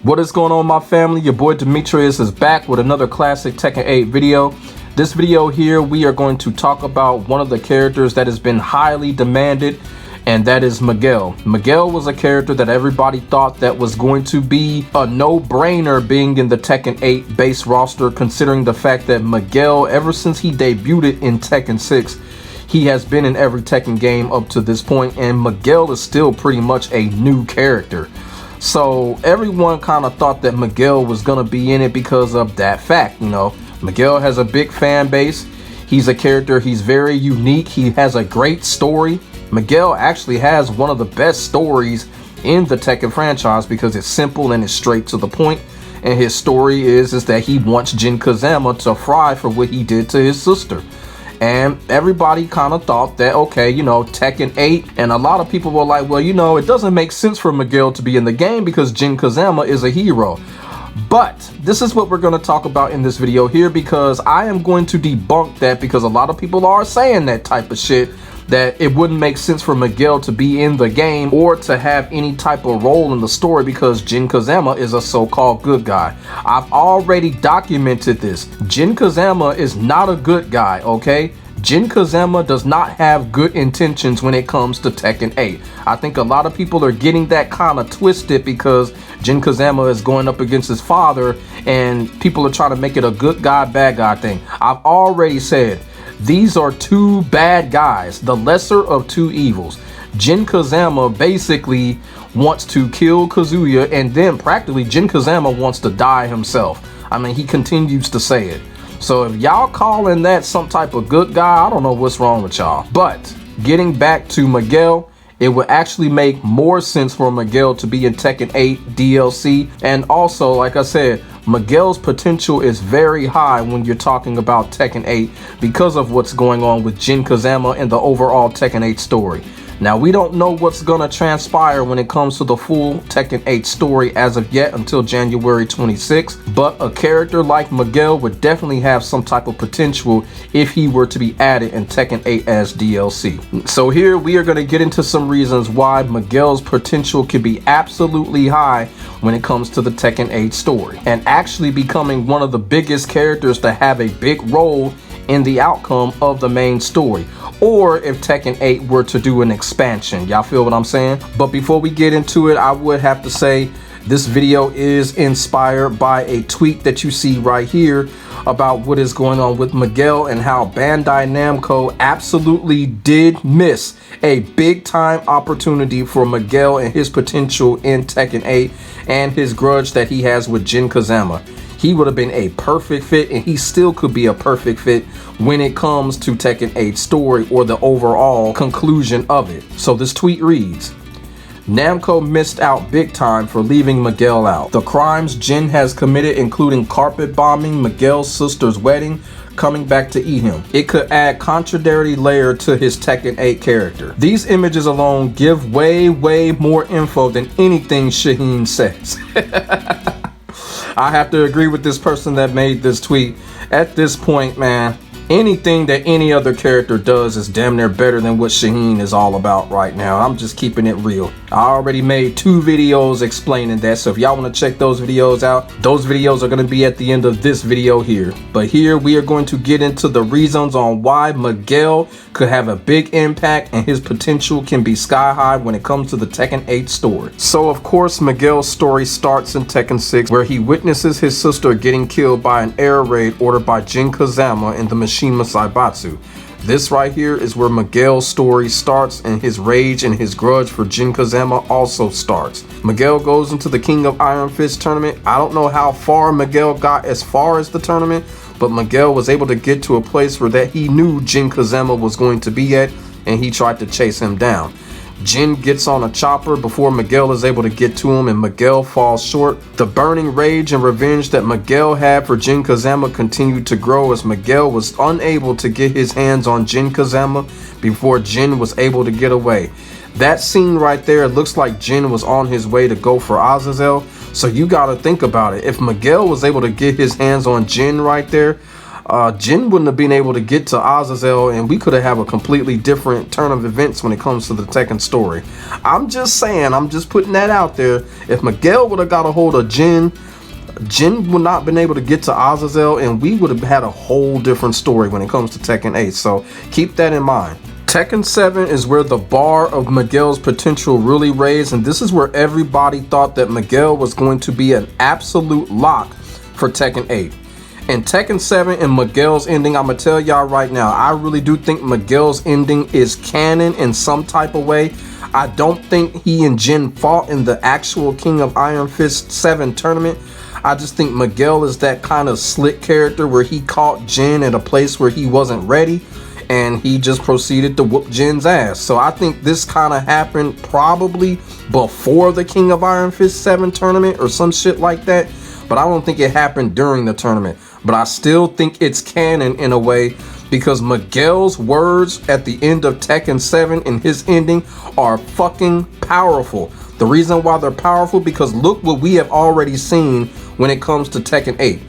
What is going on, my family? Your boy Demetrius is back with another classic Tekken 8 video. This video here, we are going to talk about one of the characters that has been highly demanded, and that is Miguel. Miguel was a character that everybody thought that was going to be a no-brainer being in the Tekken 8 base roster, considering the fact that Miguel, ever since he debuted in Tekken 6, he has been in every Tekken game up to this point, and Miguel is still pretty much a new character. So everyone kind of thought that Miguel was going to be in it because of that fact. You know, Miguel has a big fan base. He's a character, he's very unique. He has a great story. Miguel actually has one of the best stories in the Tekken franchise because it's simple and it's straight to the point. And his story is that he wants Jin Kazama to fry for what he did to his sister. And everybody kind of thought that, okay, you know, Tekken 8, and a lot of people were like, well, you know, it doesn't make sense for Miguel to be in the game because Jin Kazama is a hero. But this is what we're going to talk about in this video here, because I am going to debunk that, because a lot of people are saying that type of shit, that it wouldn't make sense for Miguel to be in the game or to have any type of role in the story because Jin Kazama is a so-called good guy. I've already documented this. Jin Kazama is not a good guy, okay? Jin Kazama does not have good intentions when it comes to Tekken 8. I think a lot of people are getting that kind of twisted because Jin Kazama is going up against his father and people are trying to make it a good guy, bad guy thing. I've already said these are two bad guys, the lesser of two evils. Jin Kazama basically wants to kill Kazuya, and then practically Jin Kazama wants to die himself. I mean, he continues to say it. So if y'all calling that some type of good guy, I don't know what's wrong with y'all. But getting back to Miguel, it would actually make more sense for Miguel to be in Tekken 8 DLC. And also, like I said, Miguel's potential is very high when you're talking about Tekken 8 because of what's going on with Jin Kazama and the overall Tekken 8 story. Now, we don't know what's going to transpire when it comes to the full Tekken 8 story as of yet until January 26th, but a character like Miguel would definitely have some type of potential if he were to be added in Tekken 8 as DLC. So here we are going to get into some reasons why Miguel's potential can be absolutely high when it comes to the Tekken 8 story, and actually becoming one of the biggest characters to have a big role in the outcome of the main story, or if Tekken 8 were to do an expansion. Y'all feel what I'm saying? But before we get into it, I would have to say this video is inspired by a tweet that you see right here about what is going on with Miguel and how Bandai Namco absolutely did miss a big time opportunity for Miguel and his potential in Tekken 8 and his grudge that he has with Jin Kazama. He would have been a perfect fit, and he still could be a perfect fit when it comes to Tekken 8 story or the overall conclusion of it. So this tweet reads, Namco missed out big time for leaving Miguel out. The crimes Jin has committed, including carpet bombing Miguel's sister's wedding, coming back to eat him. It could add contradictory layer to his Tekken 8 character. These images alone give way more info than anything Shaheen says. I have to agree with this person that made this tweet. At this point, man, anything that any other character does is damn near better than what Shaheen is all about right now. I'm just keeping it real. I already made 2 videos explaining that, so if y'all want to check those videos out, those videos are going to be at the end of this video here. But here we are going to get into the reasons on why Miguel could have a big impact and his potential can be sky high when it comes to the Tekken 8 story. So of course, Miguel's story starts in Tekken 6, where he witnesses his sister getting killed by an air raid ordered by Jin Kazama in the Mishima Zaibatsu. This right here is where Miguel's story starts, and his rage and his grudge for Jin Kazama also starts. Miguel goes into the King of Iron Fist tournament. I don't know how far Miguel got as far as the tournament, but Miguel was able to get to a place where that he knew Jin Kazama was going to be at, and he tried to chase him down. Jin gets on a chopper before Miguel is able to get to him, and Miguel falls short. The burning rage and revenge that Miguel had for Jin Kazama continued to grow as Miguel was unable to get his hands on Jin Kazama before Jin was able to get away. That scene right there looks like Jin was on his way to go for Azazel. So you gotta think about it. If Miguel was able to get his hands on Jin right there, Jin wouldn't have been able to get to Azazel, and we could have a completely different turn of events when it comes to the Tekken story. I'm just saying, I'm just putting that out there. If Miguel would have got a hold of Jin would not been able to get to Azazel, and we would have had a whole different story when it comes to Tekken 8. So keep that in mind. Tekken 7 is where the bar of Miguel's potential really raised, and this is where everybody thought that Miguel was going to be an absolute lock for Tekken 8. And Tekken 7 and Miguel's ending, I'm gonna tell y'all right now, I really do think Miguel's ending is canon in some type of way. I don't think he and Jin fought in the actual King of Iron Fist 7 tournament. I just think Miguel is that kind of slick character where he caught Jin at a place where he wasn't ready, and he just proceeded to whoop Jin's ass. So I think this kind of happened probably before the King of Iron Fist 7 tournament or some shit like that, but I don't think it happened during the tournament. But I still think it's canon in a way, because Miguel's words at the end of Tekken 7 in his ending are fucking powerful. The reason why they're powerful, because look what we have already seen when it comes to Tekken 8.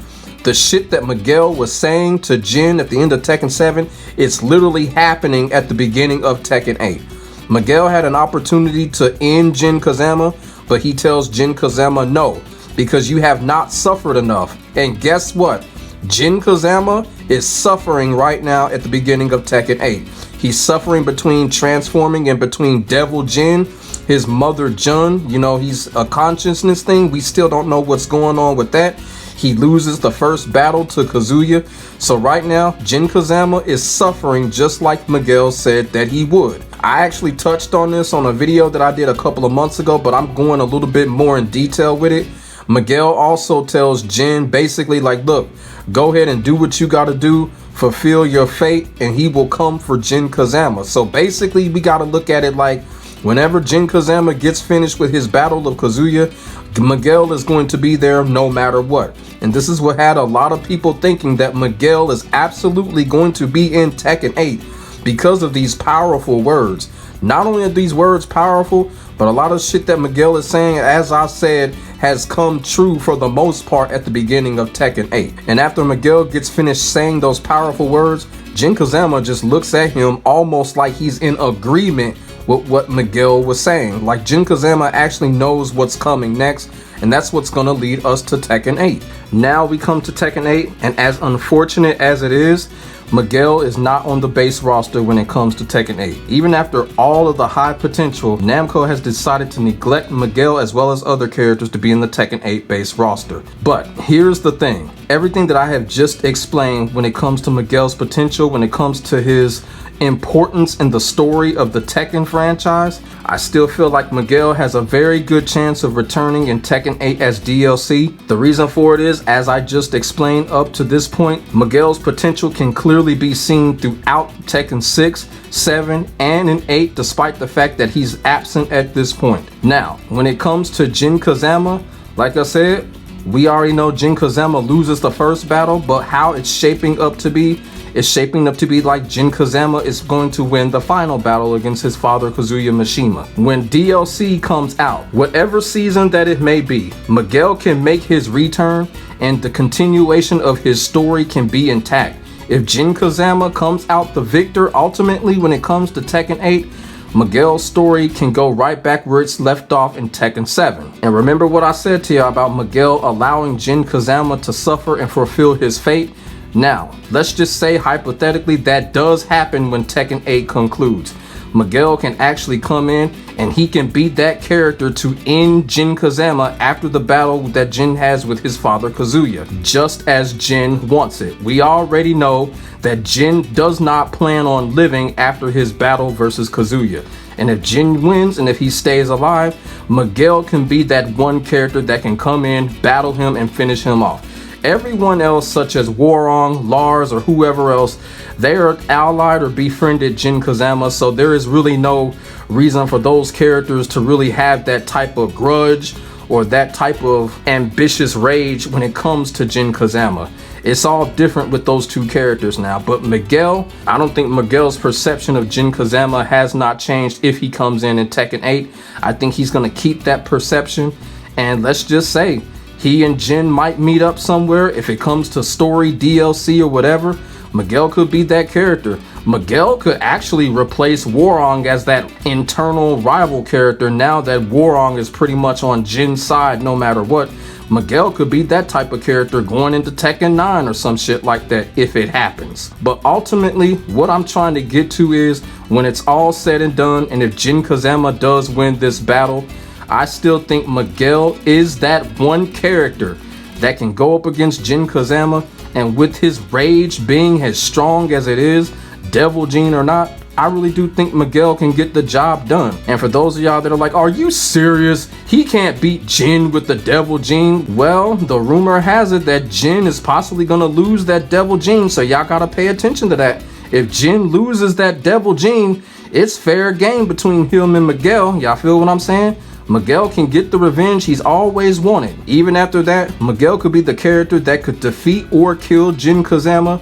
The shit that Miguel was saying to Jin at the end of Tekken 7, it's literally happening at the beginning of Tekken 8. Miguel had an opportunity to end Jin Kazama, but he tells Jin Kazama no, because you have not suffered enough. And guess what? Jin Kazama is suffering right now at the beginning of Tekken 8. He's suffering between transforming and between Devil Jin, his mother Jun. You know, he's a consciousness thing. We still don't know what's going on with that. He loses the first battle to Kazuya. So right now, Jin Kazama is suffering just like Miguel said that he would. I actually touched on this on a video that I did a couple of months ago, but I'm going a little bit more in detail with it. Miguel also tells Jin basically like, look, go ahead and do what you got to do, fulfill your fate, and he will come for Jin Kazama. So basically, we got to look at it like, whenever Jin Kazama gets finished with his battle of Kazuya, Miguel is going to be there no matter what. And this is what had a lot of people thinking that Miguel is absolutely going to be in Tekken 8 because of these powerful words. Not only are these words powerful, but a lot of shit that Miguel is saying, as I said, has come true for the most part at the beginning of Tekken 8. And after Miguel gets finished saying those powerful words, Jin Kazama just looks at him almost like he's in agreement with what Miguel was saying. Like Jin Kazama actually knows what's coming next, and that's what's gonna lead us to Tekken 8. Now we come to Tekken 8, and as unfortunate as it is, Miguel is not on the base roster when it comes to Tekken 8. Even after all of the high potential, Namco has decided to neglect Miguel as well as other characters to be in the Tekken 8 base roster. But here's the thing. Everything that I have just explained when it comes to Miguel's potential, when it comes to his importance in the story of the Tekken franchise, I still feel like Miguel has a very good chance of returning in Tekken 8 as DLC. The reason for it is, as I just explained up to this point, Miguel's potential can clearly be seen throughout Tekken 6, 7, and in 8, despite the fact that he's absent at this point. Now, when it comes to Jin Kazama, like I said, we already know Jin Kazama loses the first battle, but how it's shaping up to be, it's shaping up to be like Jin Kazama is going to win the final battle against his father Kazuya Mishima. When DLC comes out, whatever season that it may be, Miguel can make his return and the continuation of his story can be intact. If Jin Kazama comes out the victor ultimately when it comes to Tekken 8, Miguel's story can go right back where it's left off in Tekken 7. And remember what I said to you about Miguel allowing Jin Kazama to suffer and fulfill his fate? Now, let's just say hypothetically that does happen when Tekken 8 concludes. Miguel can actually come in and he can be that character to end Jin Kazama after the battle that Jin has with his father Kazuya, just as Jin wants it. We already know that Jin does not plan on living after his battle versus Kazuya. And if Jin wins and if he stays alive, Miguel can be that one character that can come in, battle him, and finish him off. Everyone else, such as Warong, Lars, or whoever else, they are allied or befriended Jin Kazama, so there is really no reason for those characters to really have that type of grudge or that type of ambitious rage when it comes to Jin Kazama. It's all different with those two characters now. But Miguel, I don't think Miguel's perception of Jin Kazama has not changed if he comes in Tekken 8. I think he's going to keep that perception. And let's just say, he and Jin might meet up somewhere. If it comes to story, DLC, or whatever, Miguel could be that character. Miguel could actually replace Warong as that internal rival character now that Warong is pretty much on Jin's side no matter what. Miguel could be that type of character going into Tekken 9 or some shit like that if it happens. But ultimately, what I'm trying to get to is, when it's all said and done, and if Jin Kazama does win this battle, I still think Miguel is that one character that can go up against Jin Kazama, and with his rage being as strong as it is, Devil Gene or not, I really do think Miguel can get the job done. And for those of y'all that are like, are you serious? He can't beat Jin with the Devil Gene. Well, the rumor has it that Jin is possibly gonna lose that Devil Gene, so y'all gotta pay attention to that. If Jin loses that Devil Gene, it's fair game between him and Miguel. Y'all feel what I'm saying? Miguel can get the revenge he's always wanted. Even after that, Miguel could be the character that could defeat or kill Jin Kazama.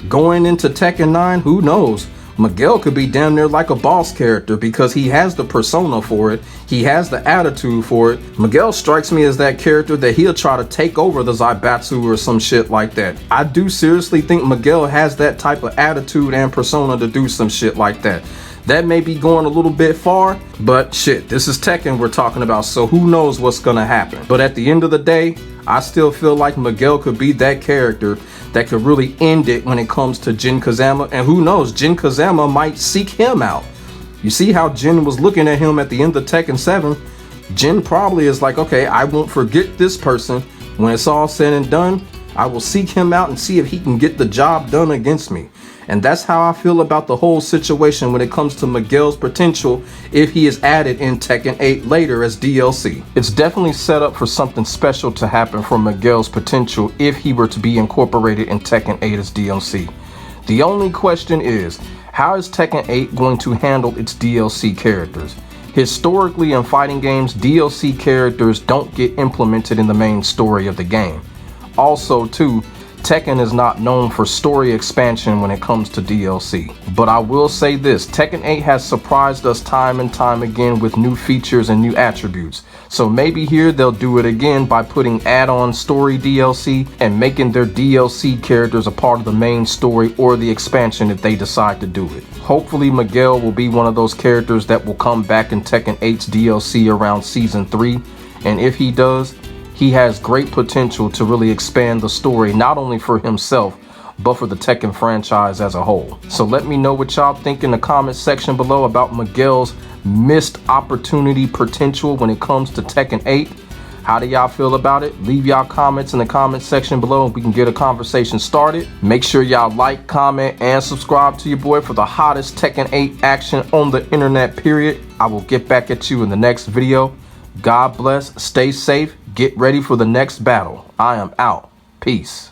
Going into Tekken 9, who knows? Miguel could be damn near like a boss character because he has the persona for it. He has the attitude for it. Miguel strikes me as that character that he'll try to take over the Zaibatsu or some shit like that. I do seriously think Miguel has that type of attitude and persona to do some shit like that. That may be going a little bit far, but shit, this is Tekken we're talking about, so who knows what's gonna happen. But at the end of the day, I still feel like Miguel could be that character that could really end it when it comes to Jin Kazama. And who knows, Jin Kazama might seek him out. You see how Jin was looking at him at the end of Tekken 7? Jin probably is like, okay, I won't forget this person. When it's all said and done, I will seek him out and see if he can get the job done against me. And that's how I feel about the whole situation when it comes to Miguel's potential if he is added in Tekken 8 later as DLC. It's definitely set up for something special to happen for Miguel's potential if he were to be incorporated in Tekken 8 as DLC. The only question is, how is Tekken 8 going to handle its DLC characters? Historically in fighting games, DLC characters don't get implemented in the main story of the game. Also too, Tekken is not known for story expansion when it comes to DLC. But I will say this, Tekken 8 has surprised us time and time again with new features and new attributes. So maybe here they'll do it again by putting add-on story DLC and making their DLC characters a part of the main story or the expansion if they decide to do it. Hopefully Miguel will be one of those characters that will come back in Tekken 8's DLC around Season 3. And if he does, he has great potential to really expand the story, not only for himself, but for the Tekken franchise as a whole. So let me know what y'all think in the comment section below about Miguel's missed opportunity potential when it comes to Tekken 8. How do y'all feel about it? Leave y'all comments in the comment section below and we can get a conversation started. Make sure y'all like, comment, and subscribe to your boy for the hottest Tekken 8 action on the internet, period. I will get back at you in the next video. God bless, stay safe, get ready for the next battle. I am out. Peace.